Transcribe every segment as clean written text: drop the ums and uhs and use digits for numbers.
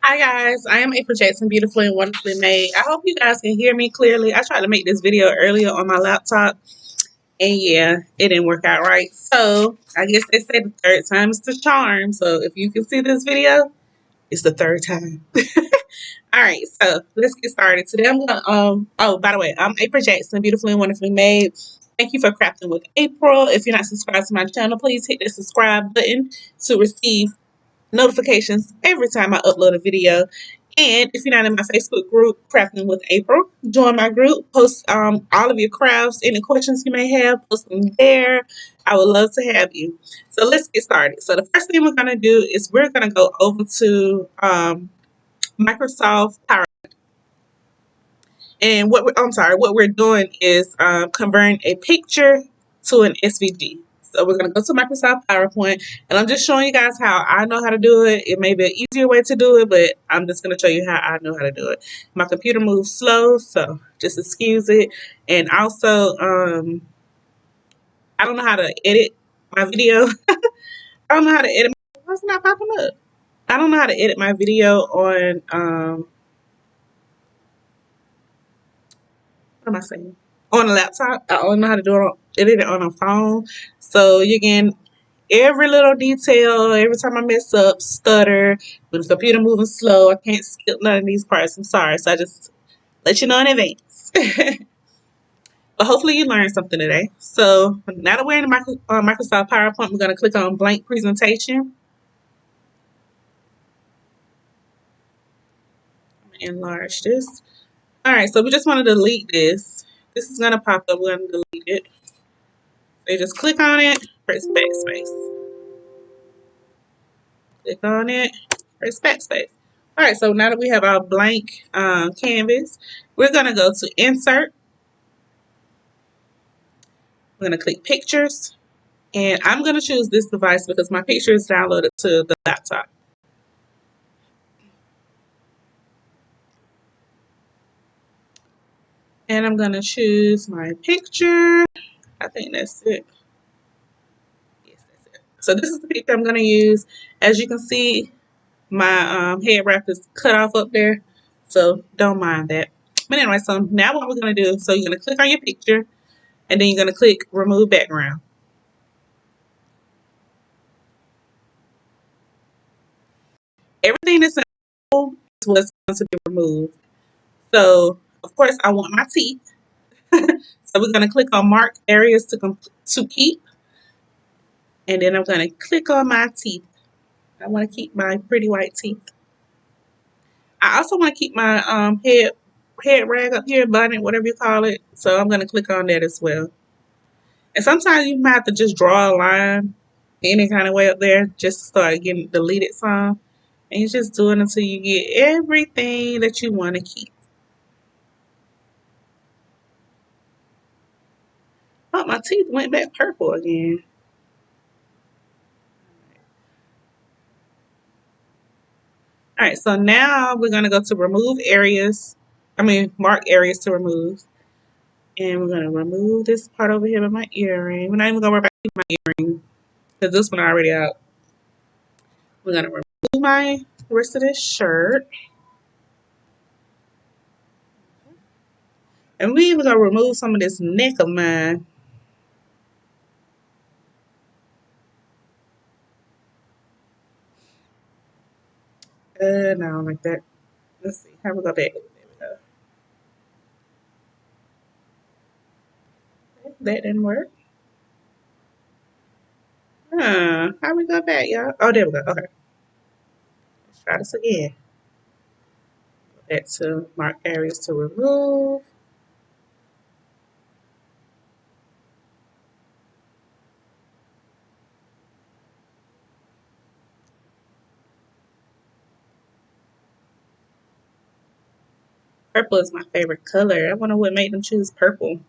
Hi guys, I am April Jackson, beautifully and wonderfully made. I hope you guys can hear me clearly. I tried to make this video earlier on my laptop, and yeah, it didn't work out right. So I guess they say the third time is the charm. So if you can see this video, it's the third time. All right, so let's get started. Today I'm gonna oh, by the way, I'm April Jackson, beautifully and wonderfully made. Thank you for crafting with April. If you're not subscribed to my channel, please hit the subscribe button to receive notifications every time I upload a video. And if you're not in my Facebook group, Crafting with April, join my group. Post all of your crafts, any questions you may have, post them there. I would love to have you. So let's get started. So the first thing we're going to do is we're going to go over to Microsoft Power. And what we're doing is converting a picture to an SVG. So we're going to go to Microsoft PowerPoint, and I'm just showing you guys how I know how to do it. It may be an easier way to do it, but I'm just going to show you how I know how to do it. My computer moves slow, so just excuse it. And also, I don't know how to edit my video. I don't know how to edit. Why is it not popping up? I don't know how to edit my video on, what am I saying? On a laptop. I only know how to edit it on a phone. So you can every little detail, every time I mess up, stutter, with the computer moving slow, I can't skip none of these parts. I'm sorry. So I just let you know in advance. But hopefully you learned something today. So now that we're in the Microsoft PowerPoint, we're going to click on blank presentation. Enlarge this. All right, so we just want to delete this. This is going to pop up. We're going to delete it. So you just click on it, press backspace. Click on it, press backspace. All right, so now that we have our blank canvas, we're going to go to Insert. We're going to click Pictures, and I'm going to choose this device because my picture is downloaded to the laptop. And I'm going to choose my picture. I think that's it. Yes, that's it. So this is the picture I'm going to use. As you can see, my head wrap is cut off up there, so don't mind that. But anyway, so now what we're going to do, so you're going to click on your picture, and then you're going to click Remove Background. Everything that's in the hole is what's going to be removed. So, of course, I want my teeth. So we're going to click on Mark Areas to Keep. And then I'm going to click on my teeth. I want to keep my pretty white teeth. I also want to keep my head rag up here, button, whatever you call it. So I'm going to click on that as well. And sometimes you might have to just draw a line any kind of way up there just to start getting deleted some. And you just do it until you get everything that you want to keep. Oh, my teeth went back purple again. All right, so now we're going to go to mark areas to remove. And we're going to remove this part over here with my earring. We're not even going to worry about keeping my earring because this one already out. We're going to remove my rest of this shirt. And we even going to remove some of this neck of mine. No, like that. Let's see. How we go back? There we go. That didn't work. How we go back, y'all? Oh, there we go. Okay. Let's try this again. Go back to mark areas to remove. Purple is my favorite color. I wonder what made them choose purple.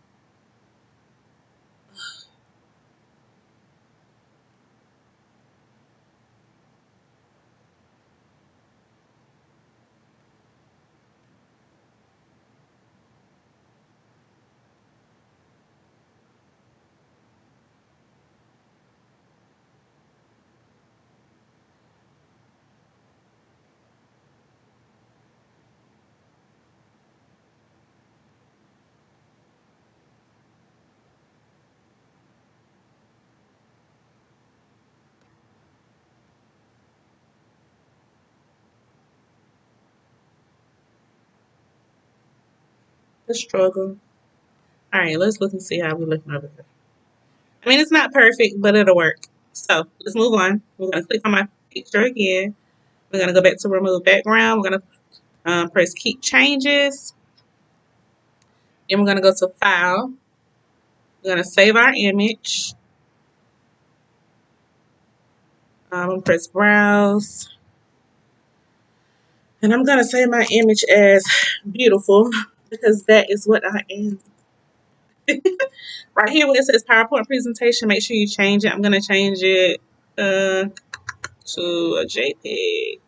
The struggle. All right, let's look and see how we're looking over here. I mean, it's not perfect, but it'll work. So let's move on. We're gonna click on my picture again. We're gonna go back to remove background. We're gonna press keep changes. Then we're gonna go to file. We're gonna save our image. I'm gonna press browse. And I'm gonna save my image as beautiful because that is what I am. Right here where it says PowerPoint presentation, make sure you change it. I'm gonna change it to a JPEG.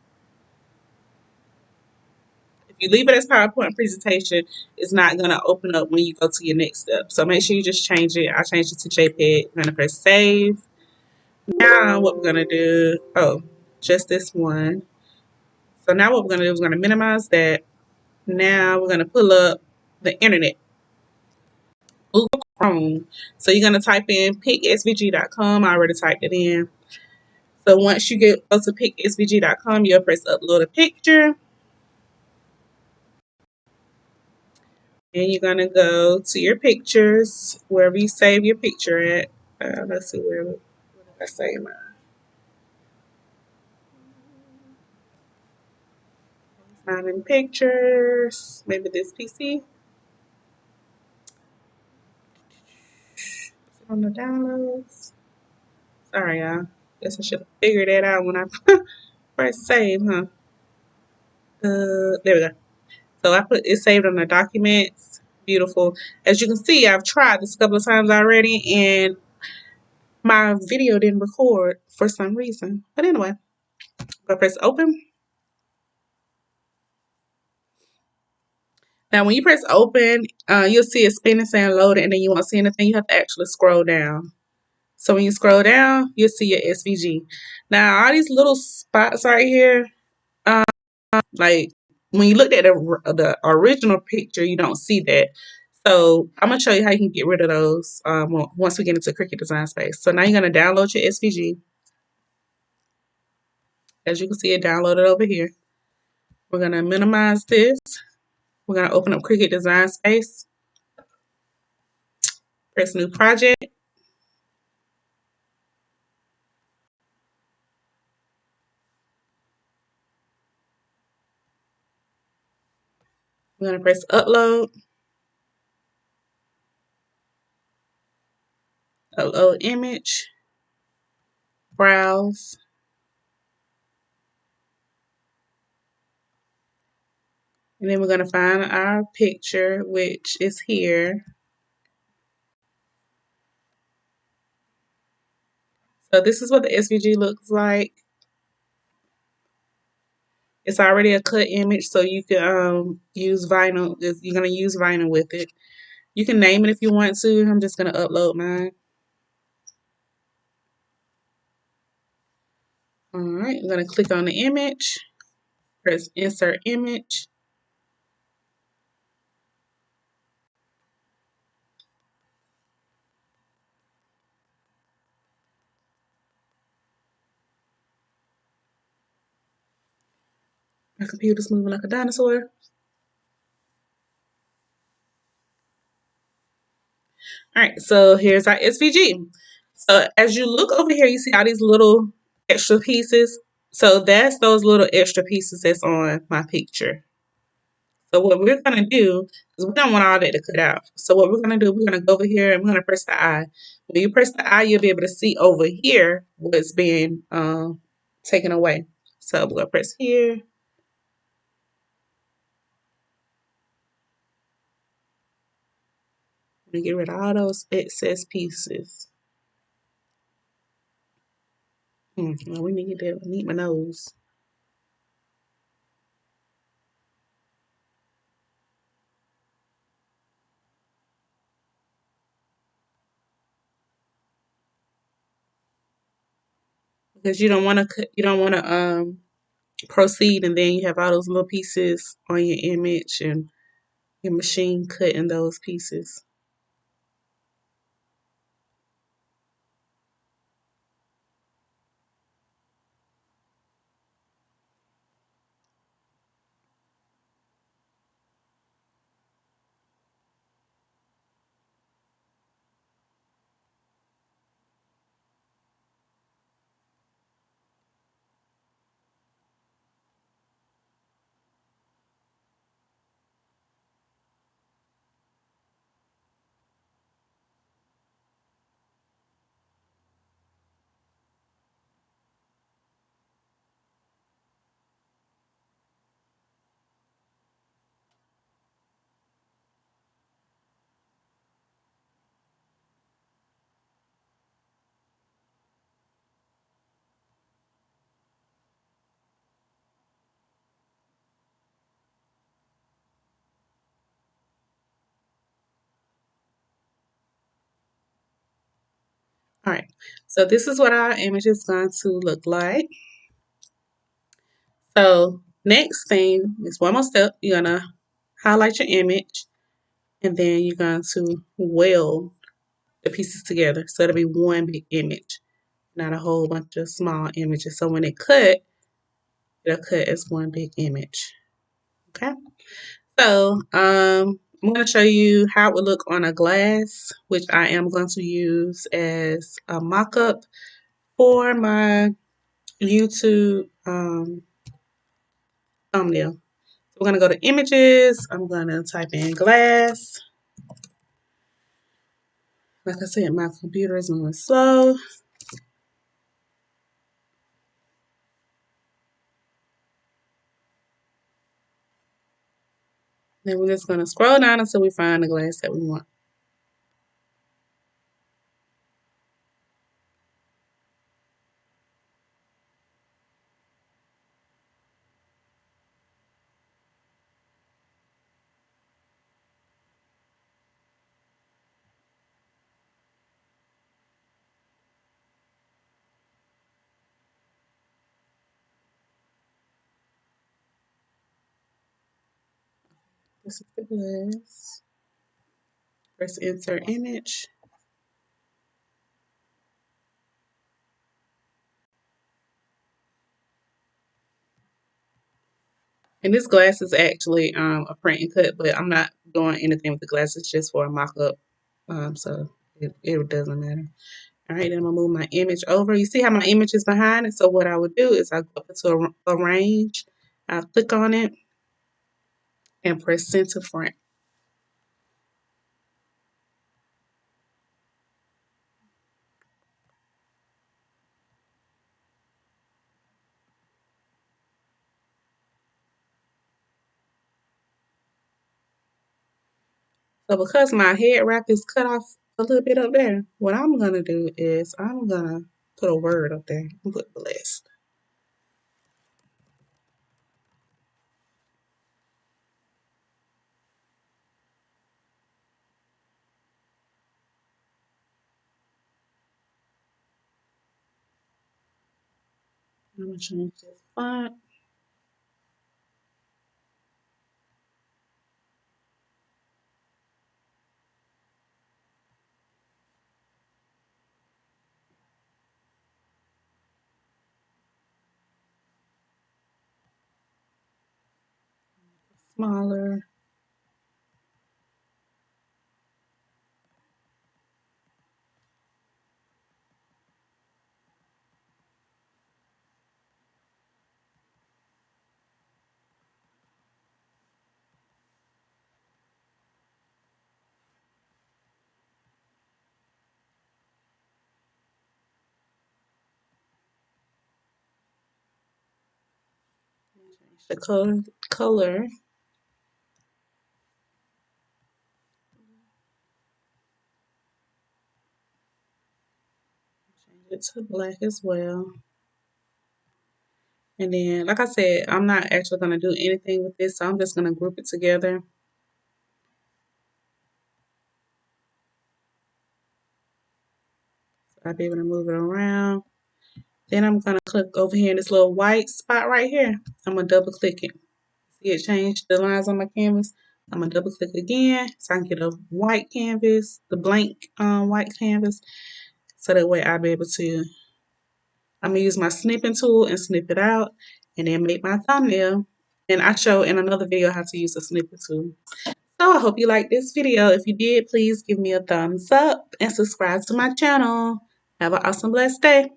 If you leave it as PowerPoint presentation, it's not gonna open up when you go to your next step. So make sure you just change it. I changed it to JPEG. I'm gonna press save. Now what we're gonna do, oh, just this one. So now what we're gonna do is we're gonna minimize that. Now we're gonna pull up the internet. Google Chrome. So you're gonna type in picsvg.com. I already typed it in. So once you go to picsvg.com, you'll press upload a picture. And you're gonna go to your pictures, wherever you save your picture at. Let's see, where did I save mine? Find in pictures, maybe this PC. On the downloads. Sorry, y'all. Guess I should have figured that out when I press save, huh? There we go. So I put it saved on the documents. Beautiful. As you can see, I've tried this a couple of times already, and my video didn't record for some reason. But anyway, go press open. Now, when you press open, you'll see it spinning saying load, and then you won't see anything. You have to actually scroll down. So when you scroll down, you'll see your SVG. Now, all these little spots right here, like when you looked at the original picture, you don't see that. So I'm going to show you how you can get rid of those once we get into Cricut Design Space. So now you're going to download your SVG. As you can see, it downloaded over here. We're going to minimize this. We're going to open up Cricut Design Space. Press New Project. We're going to press Upload. Upload image. Browse. And then we're going to find our picture, which is here. So this is what the SVG looks like. It's already a cut image, so you can use vinyl. You're going to use vinyl with it. You can name it if you want to. I'm just going to upload mine. All right, I'm going to click on the image, press Insert Image. My computer's moving like a dinosaur. All right, so here's our SVG. So as you look over here, you see all these little extra pieces. So that's those little extra pieces that's on my picture. So what we're going to do is we don't want all that to cut out. So what we're going to do, we're going to go over here and we're going to press the eye. When you press the eye, you'll be able to see over here what's being taken away. So we're going to press here. And get rid of all those excess pieces. Well, we need my nose. Because you don't want to proceed and then you have all those little pieces on your image and your machine cutting those pieces. All right, so this is what our image is going to look like. So next thing is one more step. You're gonna highlight your image, and then you're going to weld the pieces together. So it'll be one big image, not a whole bunch of small images. So when it cut, it'll cut as one big image. Okay. So I'm going to show you how it would look on a glass, which I am going to use as a mock-up for my YouTube thumbnail. So we're going to go to images. I'm going to type in glass. Like I said, my computer is moving slow. Then we're just going to scroll down until we find the glass that we want. This is the glass. Press insert image. And this glass is actually a print and cut, but I'm not doing anything with the glass. It's just for a mock-up. So it doesn't matter. All right, then I'm gonna move my image over. You see how my image is behind it? So what I would do is I go up into arrange. I click on it and press center front. So because my head wrap is cut off a little bit up there, what I'm gonna do is I'm gonna put a word up there and put blessed. I'm gonna change this font. Smaller. Change the color. Change it to black as well. And then, like I said, I'm not actually going to do anything with this, so I'm just going to group it together. So I'll be able to move it around. Then I'm going to click over here in this little white spot right here. I'm going to double click it. See it change the lines on my canvas? I'm going to double click again so I can get a white canvas, the blank white canvas. So that way I'll be able to, I'm going to use my snipping tool and snip it out and then make my thumbnail. And I show in another video how to use the snipping tool. So I hope you liked this video. If you did, please give me a thumbs up and subscribe to my channel. Have an awesome, blessed day.